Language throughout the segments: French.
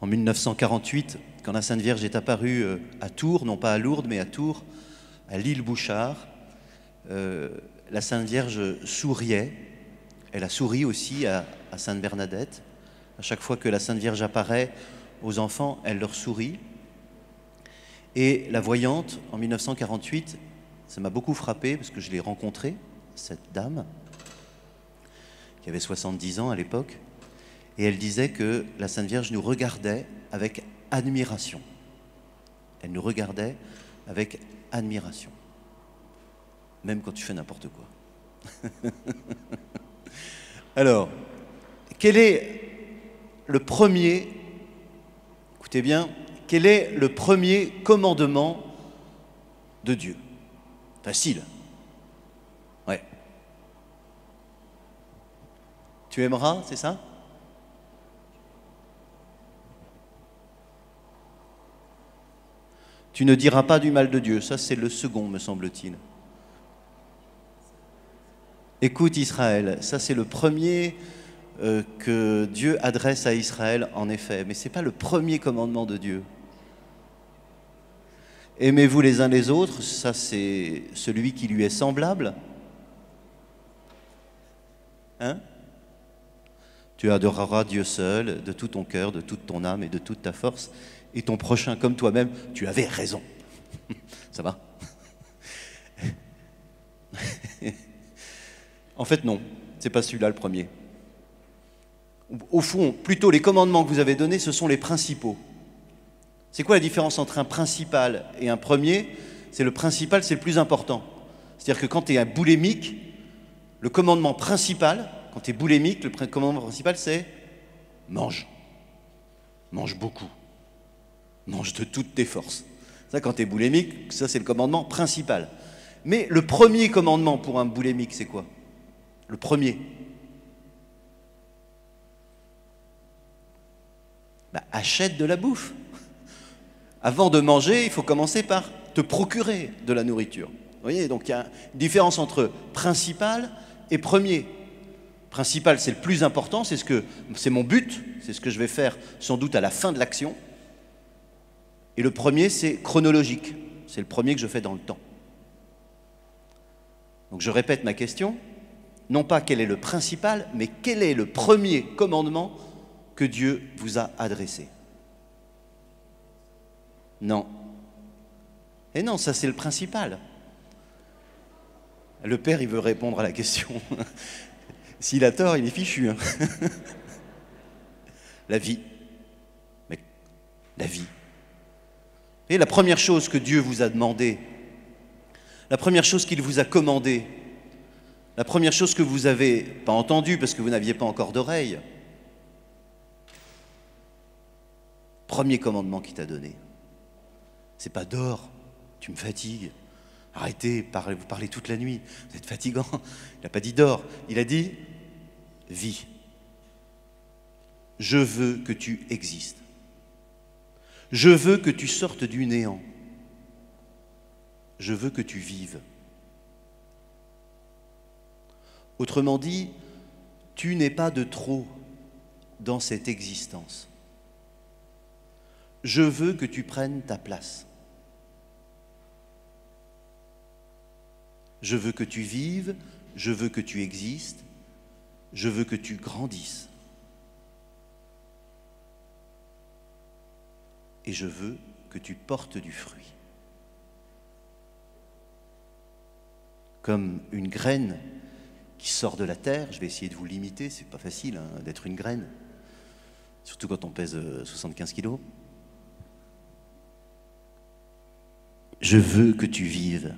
En 1948, quand la Sainte Vierge est apparue à Tours, non pas à Lourdes, mais à Tours, à l'île Bouchard, la Sainte Vierge souriait. Elle a souri aussi à Sainte Bernadette. À chaque fois que la Sainte Vierge apparaît aux enfants, elle leur sourit. Et la voyante, en 1948, ça m'a beaucoup frappé parce que je l'ai rencontrée, cette dame, qui avait 70 ans à l'époque, et elle disait que la Sainte Vierge nous regardait avec admiration. Elle nous regardait avec admiration, même quand tu fais n'importe quoi. Alors, quel est le premier, écoutez bien, quel est le premier commandement de Dieu? Facile. Ouais. Tu aimeras, c'est ça? Tu ne diras pas du mal de Dieu. Ça, c'est le second, me semble-t-il. Écoute Israël, ça c'est le premier que Dieu adresse à Israël, en effet. Mais ce n'est pas le premier commandement de Dieu. Aimez-vous les uns les autres, ça c'est celui qui lui est semblable. Hein? Tu adoreras Dieu seul, de tout ton cœur, de toute ton âme et de toute ta force, et ton prochain comme toi-même. Tu avais raison. Ça va? En fait, non, c'est pas celui-là le premier. Au fond, plutôt les commandements que vous avez donnés, ce sont les principaux. C'est quoi la différence entre un principal et un premier? C'est le principal, c'est le plus important. C'est-à-dire que quand tu es un boulémique, le commandement principal, quand tu es boulémique, le commandement principal, c'est mange. Mange beaucoup. Mange de toutes tes forces. Ça, quand tu es boulémique, ça, c'est le commandement principal. Mais le premier commandement pour un boulémique, c'est quoi? Le premier. Achète de la bouffe. Avant de manger, il faut commencer par te procurer de la nourriture. Vous voyez, donc il y a une différence entre principal et premier. Principal, c'est le plus important, c'est mon but, c'est ce que je vais faire sans doute à la fin de l'action. Et le premier, c'est chronologique. C'est le premier que je fais dans le temps. Donc je répète ma question. Non pas quel est le principal, mais quel est le premier commandement que Dieu vous a adressé? Non. Et non, ça c'est le principal. Le père, il veut répondre à la question. S'il a tort, il est fichu. Hein. La vie. Mais la vie. Et la première chose que Dieu vous a demandé, la première chose qu'il vous a commandée, la première chose que vous n'avez pas entendue parce que vous n'aviez pas encore d'oreille, premier commandement qu'il t'a donné, c'est pas dors, tu me fatigues, arrêtez, vous parlez toute la nuit, vous êtes fatigant. Il n'a pas dit dors, il a dit vis. Je veux que tu existes. Je veux que tu sortes du néant. Je veux que tu vives. Autrement dit, tu n'es pas de trop dans cette existence. Je veux que tu prennes ta place. Je veux que tu vives, je veux que tu existes, je veux que tu grandisses. Et je veux que tu portes du fruit. Comme une graine qui sort de la terre, je vais essayer de vous l'imiter, c'est pas facile hein, d'être une graine, surtout quand on pèse 75 kilos. Je veux que tu vives,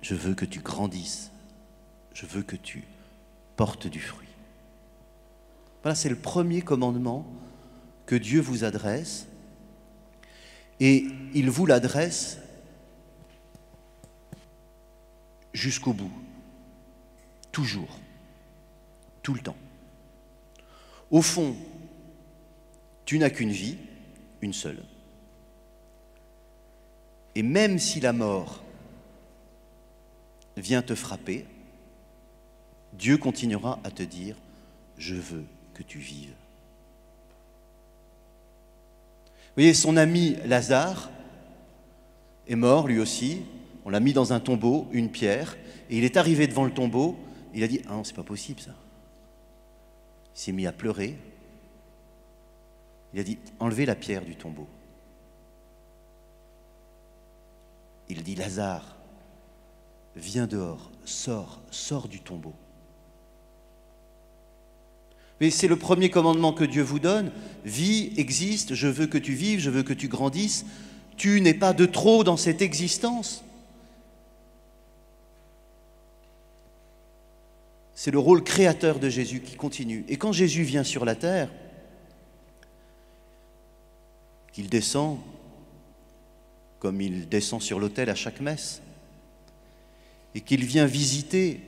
je veux que tu grandisses, je veux que tu portes du fruit. Voilà, c'est le premier commandement que Dieu vous adresse, et il vous l'adresse jusqu'au bout, toujours, tout le temps. Au fond, tu n'as qu'une vie, une seule. Et même si la mort vient te frapper, Dieu continuera à te dire « Je veux que tu vives ». voyez, son ami Lazare est mort lui aussi. On l'a mis dans un tombeau, une pierre, et il est arrivé devant le tombeau. Il a dit « Ah non, c'est pas possible ça ». Il s'est mis à pleurer. Il a dit « Enlevez la pierre du tombeau ». Il dit « Lazare, viens dehors, sors du tombeau ». Mais c'est le premier commandement que Dieu vous donne. Vis, existe, je veux que tu vives, je veux que tu grandisses. Tu n'es pas de trop dans cette existence. C'est le rôle créateur de Jésus qui continue. Et quand Jésus vient sur la terre, qu'il descend, comme il descend sur l'autel à chaque messe, et qu'il vient visiter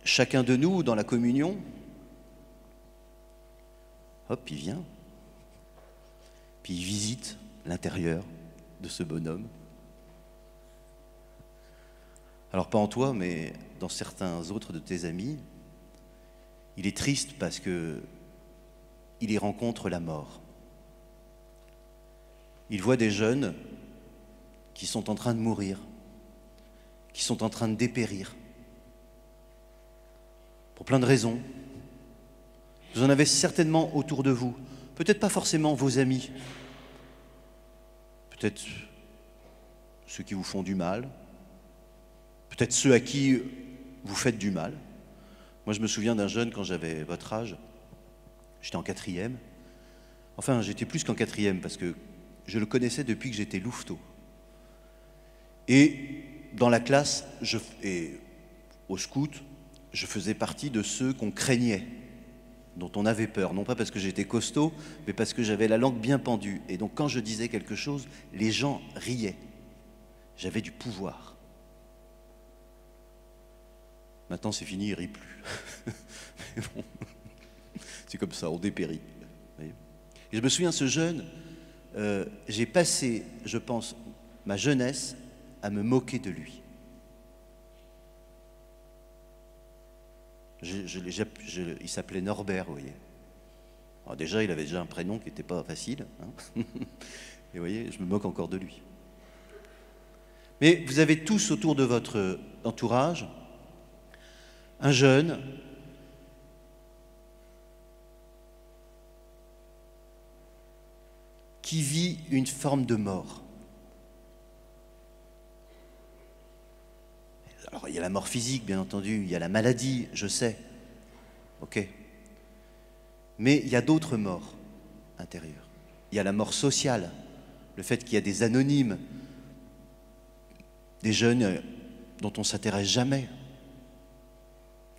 chacun de nous dans la communion, hop, il vient, puis il visite l'intérieur de ce bonhomme. Alors pas en toi, mais dans certains autres de tes amis. Il est triste parce que il y rencontre la mort. Il voit des jeunes qui sont en train de mourir, qui sont en train de dépérir, pour plein de raisons. Vous en avez certainement autour de vous, peut-être pas forcément vos amis, peut-être ceux qui vous font du mal, peut-être ceux à qui vous faites du mal. Moi, je me souviens d'un jeune quand j'avais votre âge, j'étais en 4e. Enfin, j'étais plus qu'en 4e parce que je le connaissais depuis que j'étais louveteau. Et dans la classe, et au scout, je faisais partie de ceux qu'on craignait, dont on avait peur, non pas parce que j'étais costaud, mais parce que j'avais la langue bien pendue. Et donc quand je disais quelque chose, les gens riaient. J'avais du pouvoir. Maintenant c'est fini, ils rient plus. Mais bon, c'est comme ça, on dépérit. Et je me souviens, ce jeune, j'ai passé, je pense, ma jeunesse à me moquer de lui. Il s'appelait Norbert, vous voyez. Alors déjà, il avait déjà un prénom qui n'était pas facile. Hein. Et vous voyez, je me moque encore de lui. Mais vous avez tous autour de votre entourage un jeune qui vit une forme de mort. Alors, il y a la mort physique, bien entendu, il y a la maladie, je sais, ok. Mais il y a d'autres morts intérieures. Il y a la mort sociale, le fait qu'il y a des anonymes, des jeunes dont on ne s'intéresse jamais,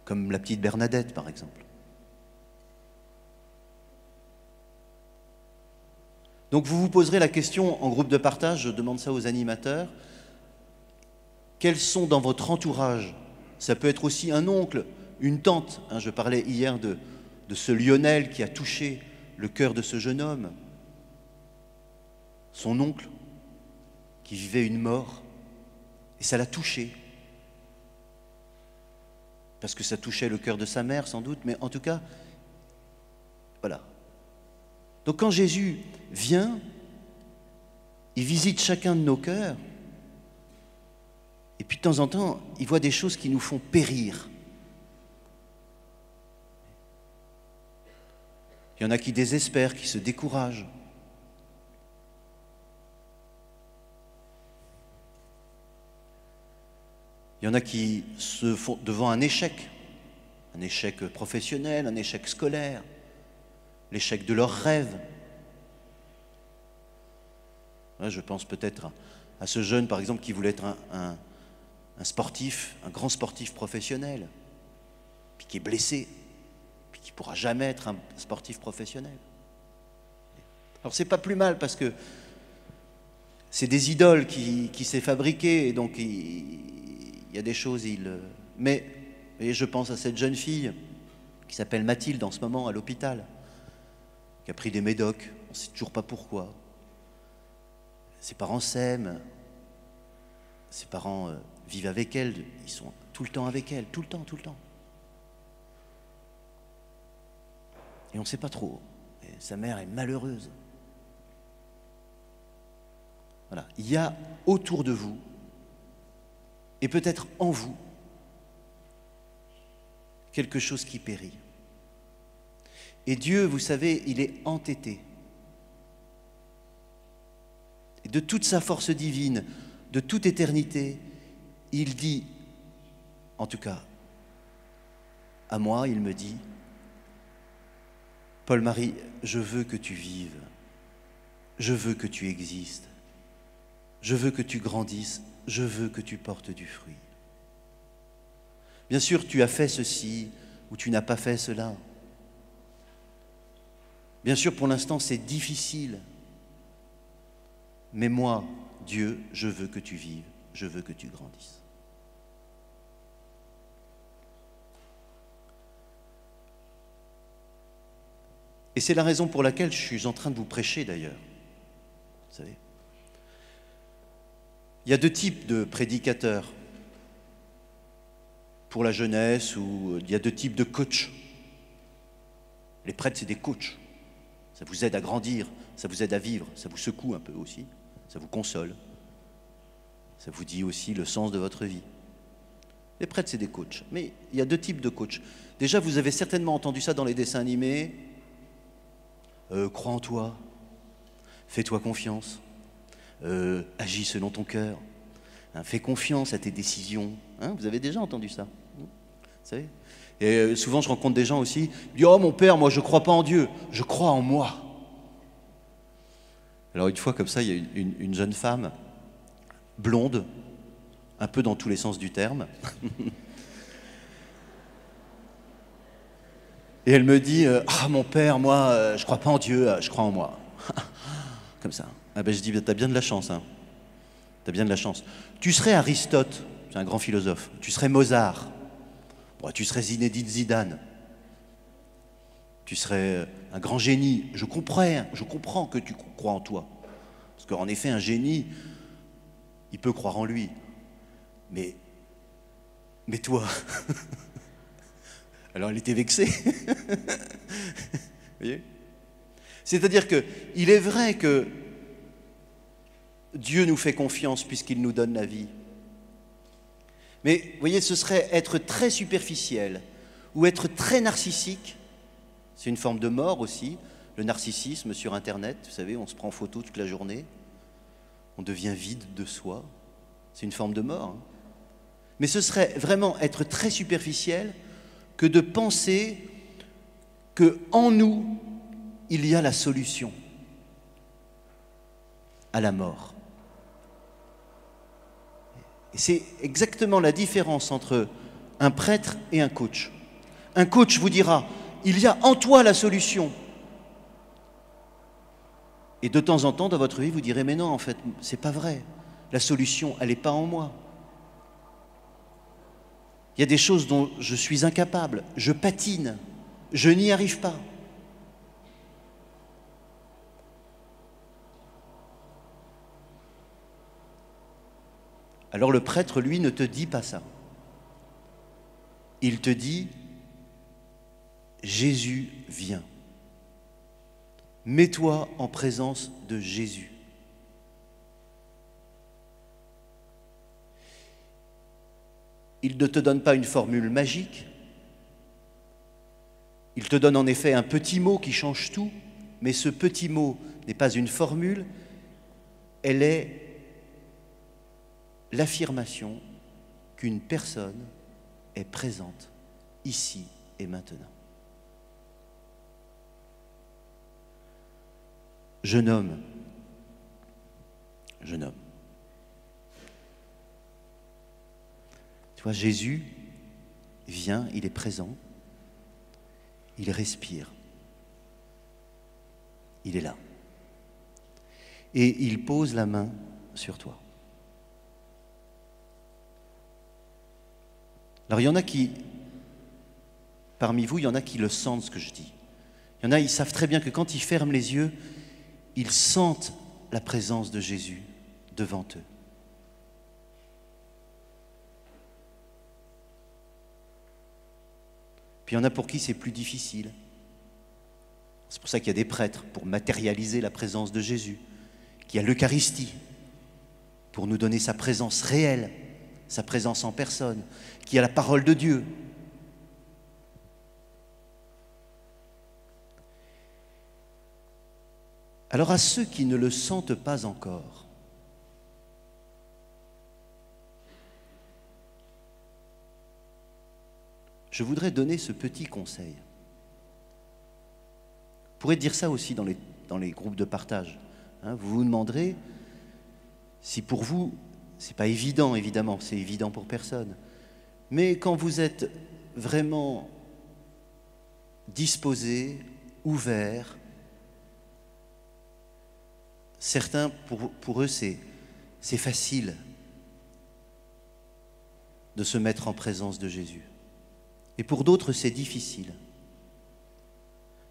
comme la petite Bernadette, par exemple. Donc vous vous poserez la question en groupe de partage, je demande ça aux animateurs, quels sont dans votre entourage? Ça peut être aussi un oncle, une tante. Hein, je parlais hier de ce Lionel qui a touché le cœur de ce jeune homme. Son oncle qui vivait une mort. Et ça l'a touché. Parce que ça touchait le cœur de sa mère, sans doute. Mais en tout cas, voilà. Donc quand Jésus vient, il visite chacun de nos cœurs. Et puis de temps en temps, il voit des choses qui nous font périr. Il y en a qui désespèrent, qui se découragent. Il y en a qui se font devant un échec professionnel, un échec scolaire, l'échec de leurs rêves. Là, je pense peut-être à ce jeune, par exemple, qui voulait être un sportif, un grand sportif professionnel, puis qui est blessé, puis qui ne pourra jamais être un sportif professionnel. Alors c'est pas plus mal parce que c'est des idoles qui s'est fabriquées, et donc il y a des choses, mais vous voyez, je pense à cette jeune fille qui s'appelle Mathilde en ce moment à l'hôpital, qui a pris des médocs, on ne sait toujours pas pourquoi. Ses parents s'aiment, ses parents vivent avec elle, ils sont tout le temps avec elle, tout le temps. Et on ne sait pas trop. Et sa mère est malheureuse. Voilà. Il y a autour de vous, et peut-être en vous, quelque chose qui périt. Et Dieu, vous savez, il est entêté. Et de toute sa force divine, de toute éternité, il dit, en tout cas, à moi, il me dit, Paul-Marie, je veux que tu vives, je veux que tu existes, je veux que tu grandisses, je veux que tu portes du fruit. Bien sûr, tu as fait ceci ou tu n'as pas fait cela. Bien sûr, pour l'instant, c'est difficile. Mais moi, Dieu, je veux que tu vives, je veux que tu grandisses. Et c'est la raison pour laquelle je suis en train de vous prêcher d'ailleurs. Vous savez, il y a deux types de prédicateurs pour la jeunesse, ou il y a deux types de coachs. Les prêtres, c'est des coachs. Ça vous aide à grandir, ça vous aide à vivre, ça vous secoue un peu aussi, ça vous console, ça vous dit aussi le sens de votre vie. Les prêtres, c'est des coachs. Mais il y a deux types de coachs. Déjà, vous avez certainement entendu ça dans les dessins animés. Crois en toi, fais-toi confiance, agis selon ton cœur, hein, fais confiance à tes décisions. Hein, vous avez déjà entendu ça, vous savez. Et souvent, je rencontre des gens aussi qui disent « Oh mon père, moi je ne crois pas en Dieu, je crois en moi. » Alors une fois comme ça, il y a une jeune femme, blonde, un peu dans tous les sens du terme, et elle me dit « Ah mon père, moi je ne crois pas en Dieu, je crois en moi. » Comme ça. Ah ben, je dis « T'as bien de la chance, hein. T'as bien de la chance. Tu serais Aristote, c'est un grand philosophe, tu serais Mozart. Bon, tu serais Zinedine Zidane, tu serais un grand génie. Je comprends que tu crois en toi. Parce qu'en effet, un génie, il peut croire en lui. Mais toi, alors elle était vexée. Vous voyez ? C'est-à-dire qu'il est vrai que Dieu nous fait confiance puisqu'il nous donne la vie. Mais vous voyez, ce serait être très superficiel ou être très narcissique. C'est une forme de mort aussi, le narcissisme sur Internet. Vous savez, on se prend en photo toute la journée. On devient vide de soi. C'est une forme de mort. Hein. Mais ce serait vraiment être très superficiel que de penser qu'en nous, il y a la solution à la mort. Et c'est exactement la différence entre un prêtre et un coach. Un coach vous dira, il y a en toi la solution. Et de temps en temps, dans votre vie, vous direz, mais non, en fait, c'est pas vrai. La solution, elle n'est pas en moi. Il y a des choses dont je suis incapable, je patine, je n'y arrive pas. Alors le prêtre, lui, ne te dit pas ça. Il te dit, Jésus vient. Mets-toi en présence de Jésus. Il ne te donne pas une formule magique. Il te donne en effet un petit mot qui change tout, mais ce petit mot n'est pas une formule, elle est l'affirmation qu'une personne est présente ici et maintenant. Jeune homme, tu vois, Jésus vient, il est présent, il respire, il est là. Et il pose la main sur toi. Alors il y en a qui, parmi vous, il y en a qui le sentent ce que je dis. Il y en a, ils savent très bien que quand ils ferment les yeux, ils sentent la présence de Jésus devant eux. Puis il y en a pour qui c'est plus difficile. C'est pour ça qu'il y a des prêtres, pour matérialiser la présence de Jésus, qu'il y a l'Eucharistie, pour nous donner sa présence réelle, sa présence en personne, qui est la parole de Dieu. Alors à ceux qui ne le sentent pas encore, je voudrais donner ce petit conseil. Vous pourrez dire ça aussi dans les groupes de partage. Hein, vous vous demanderez si pour vous, c'est pas évident, évidemment, c'est évident pour personne. Mais quand vous êtes vraiment disposé, ouvert, certains, pour eux, c'est facile de se mettre en présence de Jésus. Et pour d'autres, c'est difficile.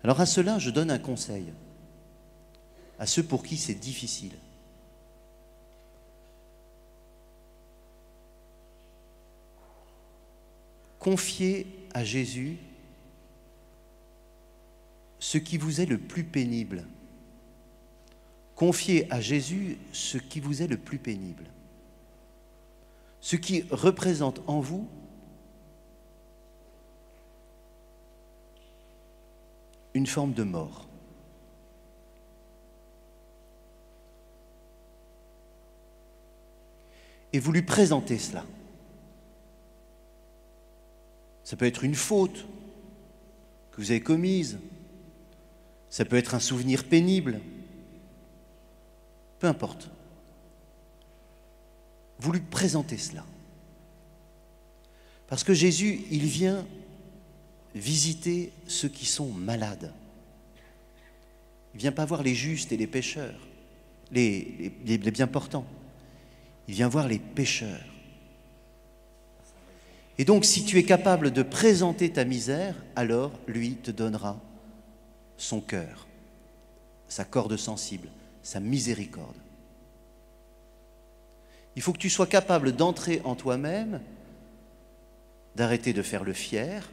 Alors à cela, je donne un conseil. À ceux pour qui c'est difficile. Confiez à Jésus ce qui vous est le plus pénible. Confiez à Jésus ce qui vous est le plus pénible. Ce qui représente en vous une forme de mort. Et vous lui présentez cela. Ça peut être une faute que vous avez commise. Ça peut être un souvenir pénible. Peu importe. Vous lui présentez cela. Parce que Jésus, il vient visiter ceux qui sont malades. Il ne vient pas voir les justes et les pécheurs, les bien portants. Il vient voir les pécheurs. Et donc, si tu es capable de présenter ta misère, alors lui te donnera son cœur, sa corde sensible, sa miséricorde. Il faut que tu sois capable d'entrer en toi-même, d'arrêter de faire le fier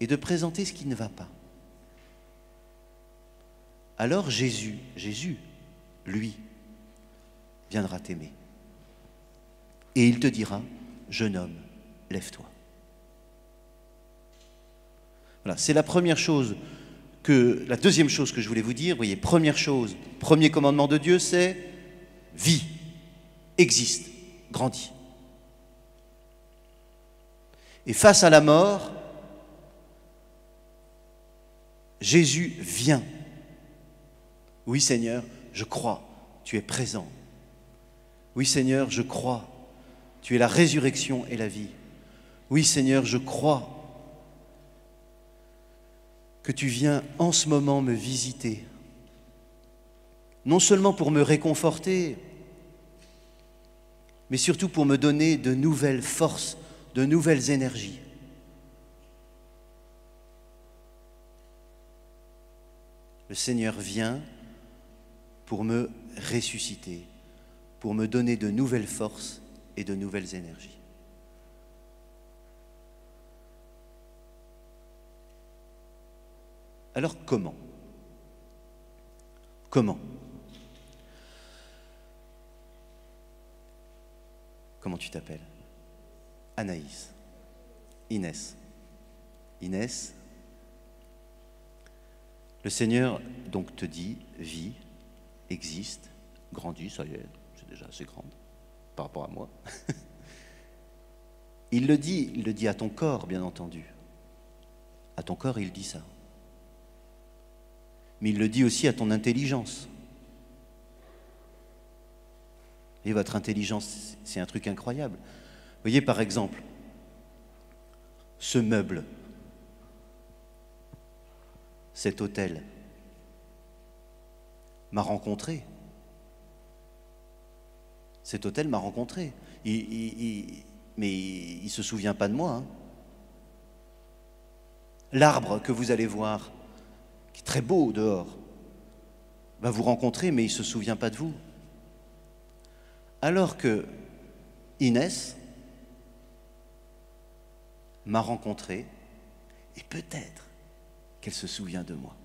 et de présenter ce qui ne va pas. Alors Jésus, lui, viendra t'aimer. Et il te dira, jeune homme, lève-toi. Voilà, c'est la première chose la deuxième chose que je voulais vous dire. Vous voyez, première chose, premier commandement de Dieu, c'est vis, existe, grandis. Et face à la mort, Jésus vient. Oui Seigneur, je crois, tu es présent. Oui Seigneur, je crois, tu es la résurrection et la vie. Oui Seigneur, je crois que tu viens en ce moment me visiter, non seulement pour me réconforter, mais surtout pour me donner de nouvelles forces, de nouvelles énergies. Le Seigneur vient pour me ressusciter, pour me donner de nouvelles forces et de nouvelles énergies. Alors comment? Comment? Comment tu t'appelles? Anaïs. Inès. Inès, le Seigneur donc te dit, vis, existe, grandis, ça y est, c'est déjà assez grande par rapport à moi. Il le dit à ton corps, bien entendu. À ton corps, il dit ça. Mais il le dit aussi à ton intelligence. Et votre intelligence, c'est un truc incroyable. Vous voyez, par exemple, ce meuble, cet hôtel, m'a rencontré. Cet hôtel m'a rencontré. Mais il ne se souvient pas de moi. Hein. L'arbre que vous allez voir, qui est très beau dehors, va vous rencontrer, mais il ne se souvient pas de vous. Alors que Inès m'a rencontré, et peut-être qu'elle se souvient de moi.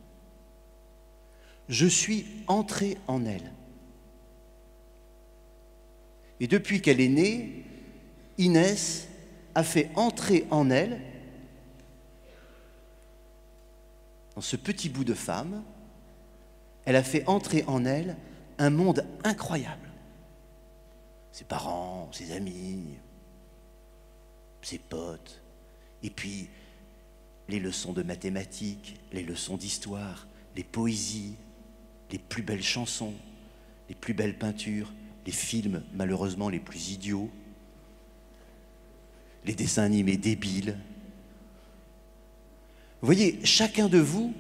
Je suis entré en elle. Et depuis qu'elle est née, Inès a fait entrer en elle, dans ce petit bout de femme, elle a fait entrer en elle un monde incroyable. Ses parents, ses amis, ses potes, et puis les leçons de mathématiques, les leçons d'histoire, les poésies, les plus belles chansons, les plus belles peintures, les films malheureusement les plus idiots, les dessins animés débiles. Vous voyez, chacun de vous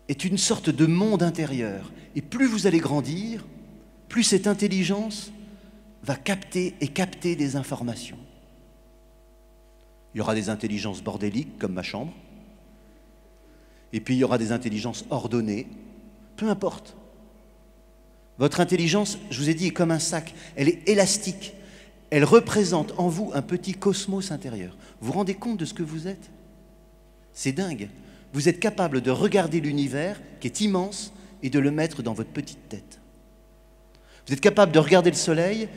est une sorte de monde intérieur. Et plus vous allez grandir, plus cette intelligence va capter et capter des informations. Il y aura des intelligences bordéliques, comme ma chambre. Et puis il y aura des intelligences ordonnées. Peu importe. Votre intelligence, je vous ai dit, est comme un sac. Elle est élastique. Elle représente en vous un petit cosmos intérieur. Vous vous rendez compte de ce que vous êtes ? C'est dingue. Vous êtes capable de regarder l'univers, qui est immense, et de le mettre dans votre petite tête. Vous êtes capable de regarder le soleil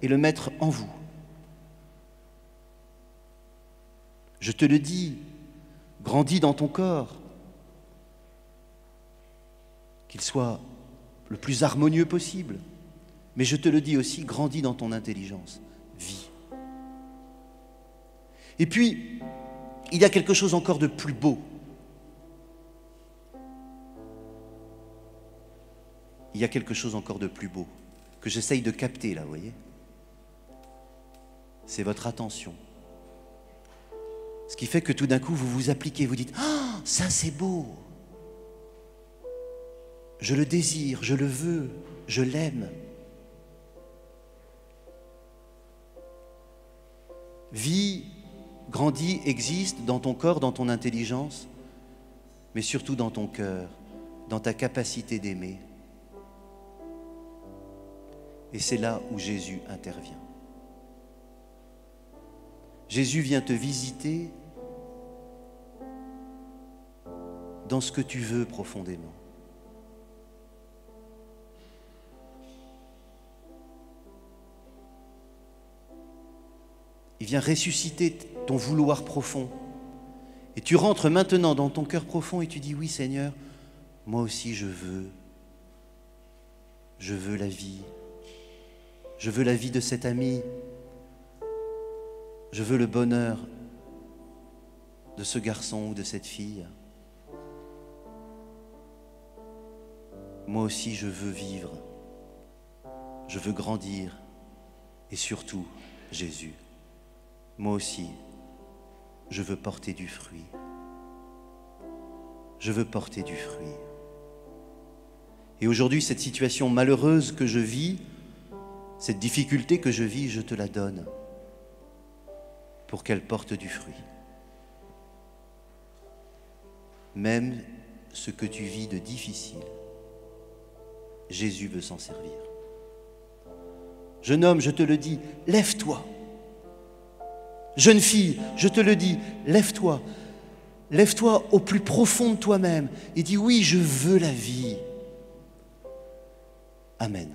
et le mettre en vous. Je te le dis, grandis dans ton corps, qu'il soit le plus harmonieux possible. Mais je te le dis aussi, grandis dans ton intelligence, vis. Et puis, il y a quelque chose encore de plus beau. Il y a quelque chose encore de plus beau que j'essaye de capter là, vous voyez ? C'est votre attention. Ce qui fait que tout d'un coup, vous vous appliquez, vous dites « Ah, ça c'est beau ! Je le désire, je le veux, je l'aime. » Vis, grandis, existe dans ton corps, dans ton intelligence, mais surtout dans ton cœur, dans ta capacité d'aimer. Et c'est là où Jésus intervient. Jésus vient te visiter dans ce que tu veux profondément. Il vient ressusciter ton vouloir profond. Et tu rentres maintenant dans ton cœur profond et tu dis, oui Seigneur, moi aussi je veux la vie. Je veux la vie de cet ami. Je veux le bonheur de ce garçon ou de cette fille. Moi aussi, je veux vivre. Je veux grandir. Et surtout, Jésus, moi aussi, je veux porter du fruit. Je veux porter du fruit. Et aujourd'hui, cette situation malheureuse que je vis, cette difficulté que je vis, je te la donne pour qu'elle porte du fruit. Même ce que tu vis de difficile, Jésus veut s'en servir. Jeune homme, je te le dis, lève-toi. Jeune fille, je te le dis, lève-toi. Lève-toi au plus profond de toi-même et dis oui, je veux la vie. Amen.